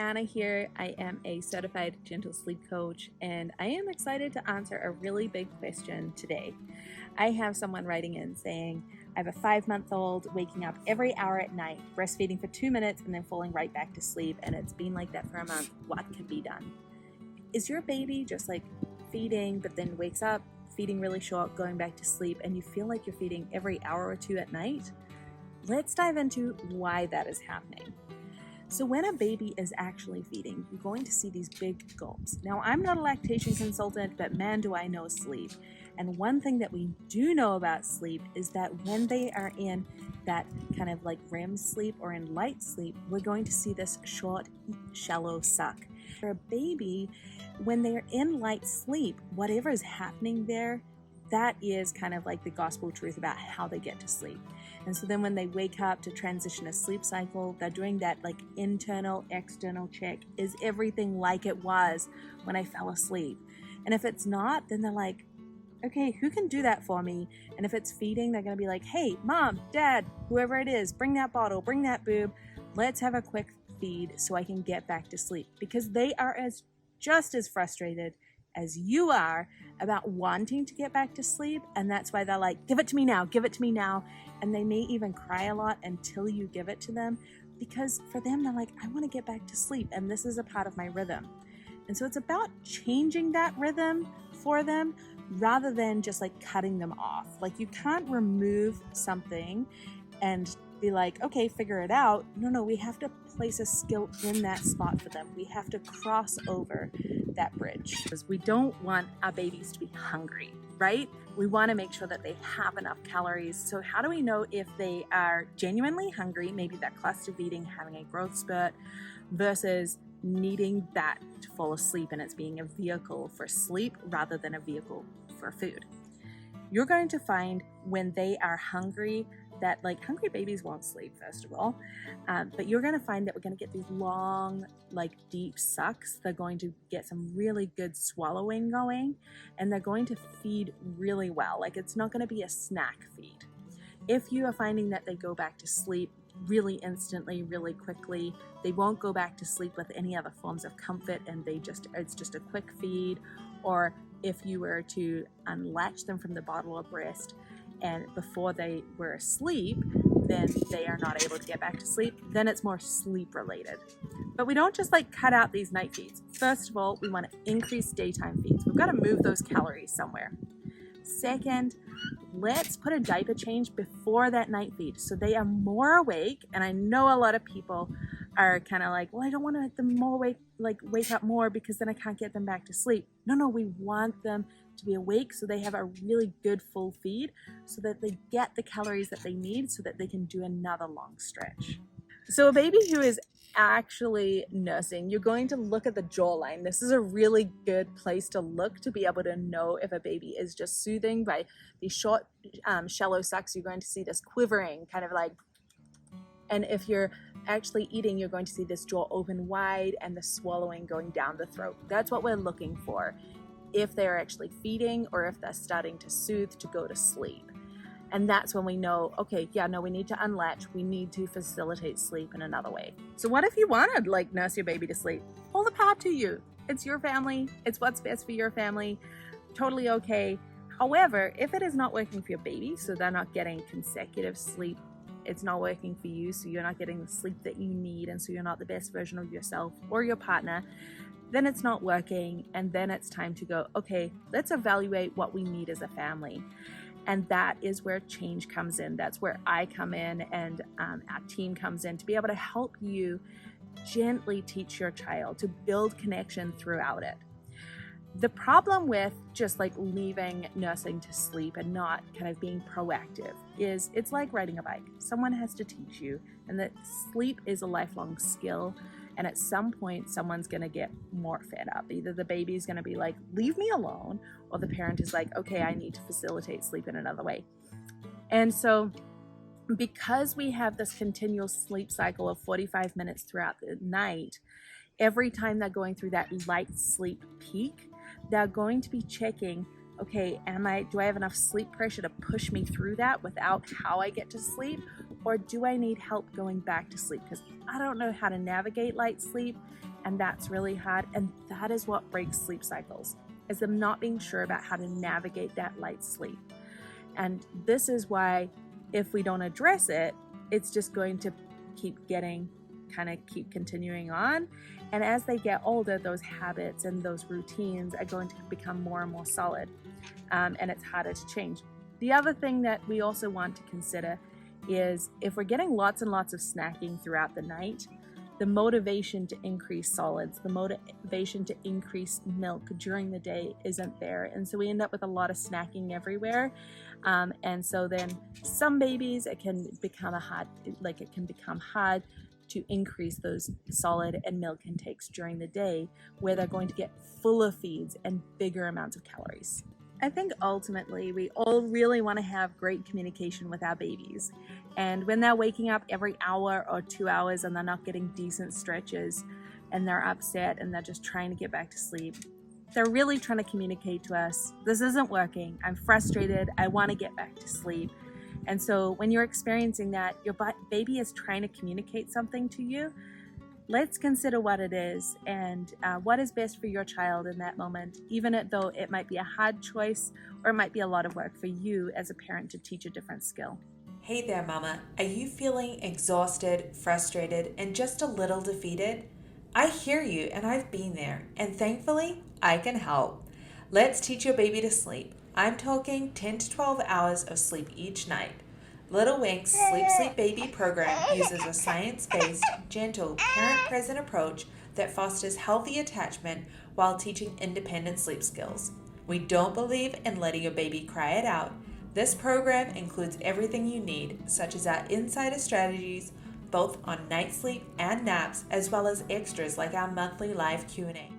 Anna here. I am a certified gentle sleep coach, and I am excited to answer a really big question today. I have someone writing in saying, I have a 5-month-old waking up every hour at night, breastfeeding for 2 minutes, and then falling right back to sleep, and it's been like that for a month. What can be done? Is your baby just like feeding, but then wakes up, feeding really short, going back to sleep, and you feel like you're feeding every hour or two at night? Let's dive into why that is happening. So when a baby is actually feeding, you're going to see these big gulps. Now, I'm not a lactation consultant, but man, do I know sleep. And one thing that we do know about sleep is that when they are in that kind of like REM sleep or in light sleep, we're going to see this short, shallow suck. For a baby, when they're in light sleep, whatever is happening there, that is kind of like the gospel truth about how they get to sleep. And so then when they wake up to transition a sleep cycle, they're doing that like internal, external check. Is everything like it was when I fell asleep? And if it's not, then they're like, okay, who can do that for me? And if it's feeding, they're going to be like, hey, mom, dad, whoever it is, bring that bottle, bring that boob. Let's have a quick feed so I can get back to sleep. Because they are just as frustrated as you are about wanting to get back to sleep. And that's why they're like, give it to me now, give it to me now. And they may even cry a lot until you give it to them, because for them, they're like, I want to get back to sleep, and this is a part of my rhythm. And so it's about changing that rhythm for them rather than just like cutting them off. Like, you can't remove something and be like, okay, figure it out. No, we have to place a skill in that spot for them. We have to cross over that bridge, because we don't want our babies to be hungry, right? We want to make sure that they have enough calories. So how do we know if they are genuinely hungry, maybe that cluster feeding, having a growth spurt, versus needing that to fall asleep and it's being a vehicle for sleep rather than a vehicle for food? You're going to find when they are hungry that, like, hungry babies won't sleep, first of all, but you're going to find that we're going to get these long, like, deep sucks. They're going to get some really good swallowing going, and they're going to feed really well. Like, it's not going to be a snack feed. If you are finding that they go back to sleep really instantly, really quickly, they won't go back to sleep with any other forms of comfort, and it's just a quick feed. Or if you were to unlatch them from the bottle or breast and before they were asleep, then they are not able to get back to sleep, then it's more sleep related. But we don't just like cut out these night feeds. First of all, we want to increase daytime feeds. We've got to move those calories somewhere. Second, let's put a diaper change before that night feed so they are more awake. And I know a lot of people are kind of like, well, I don't want to make them more awake, like wake up more, because then I can't get them back to sleep. No, we want them to be awake so they have a really good full feed so that they get the calories that they need so that they can do another long stretch. So a baby who is actually nursing, you're going to look at the jawline. This is a really good place to look to be able to know if a baby is just soothing by these short, shallow sucks. You're going to see this quivering, kind of like, and if you're actually eating, you're going to see this jaw open wide and the swallowing going down the throat. That's what we're looking for if they're actually feeding or if they're starting to soothe to go to sleep. And that's when we know, okay, yeah, no, we need to unlatch. We need to facilitate sleep in another way. So what if you want to like nurse your baby to sleep? All the power to you. It's your family. It's what's best for your family. Totally okay. However, if it is not working for your baby, so they're not getting consecutive sleep, it's not working for you, so you're not getting the sleep that you need, and so you're not the best version of yourself or your partner, then it's not working, and then it's time to go, okay, let's evaluate what we need as a family. And that is where change comes in. That's where I come in, and our team comes in to be able to help you gently teach your child to build connection throughout it. The problem with just like leaving nursing to sleep and not kind of being proactive is it's like riding a bike. Someone has to teach you, and that sleep is a lifelong skill. And at some point, someone's going to get more fed up. Either the baby's going to be like, leave me alone, or the parent is like, okay, I need to facilitate sleep in another way. And so because we have this continual sleep cycle of 45 minutes throughout the night, every time they're going through that light sleep peak, they're going to be checking okay, do I have enough sleep pressure to push me through that without how I get to sleep? Or do I need help going back to sleep? Because I don't know how to navigate light sleep, and that's really hard. And that is what breaks sleep cycles, is them not being sure about how to navigate that light sleep. And this is why if we don't address it, it's just going to keep continuing on. And as they get older, those habits and those routines are going to become more and more solid, and it's harder to change. The other thing that we also want to consider is if we're getting lots and lots of snacking throughout the night, the motivation to increase solids, the motivation to increase milk during the day isn't there. And so we end up with a lot of snacking everywhere. And so then some babies, it can become hard to increase those solid and milk intakes during the day, where they're going to get fuller feeds and bigger amounts of calories. I think ultimately we all really want to have great communication with our babies. And when they're waking up every hour or 2 hours and they're not getting decent stretches and they're upset and they're just trying to get back to sleep, they're really trying to communicate to us, this isn't working, I'm frustrated, I want to get back to sleep. And so when you're experiencing that, your baby is trying to communicate something to you, let's consider what it is and what is best for your child in that moment, even though it might be a hard choice or it might be a lot of work for you as a parent to teach a different skill. Hey there, Mama. Are you feeling exhausted, frustrated, and just a little defeated? I hear you, and I've been there, and thankfully, I can help. Let's teach your baby to sleep. I'm talking 10 to 12 hours of sleep each night. Little Wink's Sleep Baby program uses a science-based, gentle, parent-present approach that fosters healthy attachment while teaching independent sleep skills. We don't believe in letting your baby cry it out. This program includes everything you need, such as our insider strategies, both on night sleep and naps, as well as extras like our monthly live Q&A.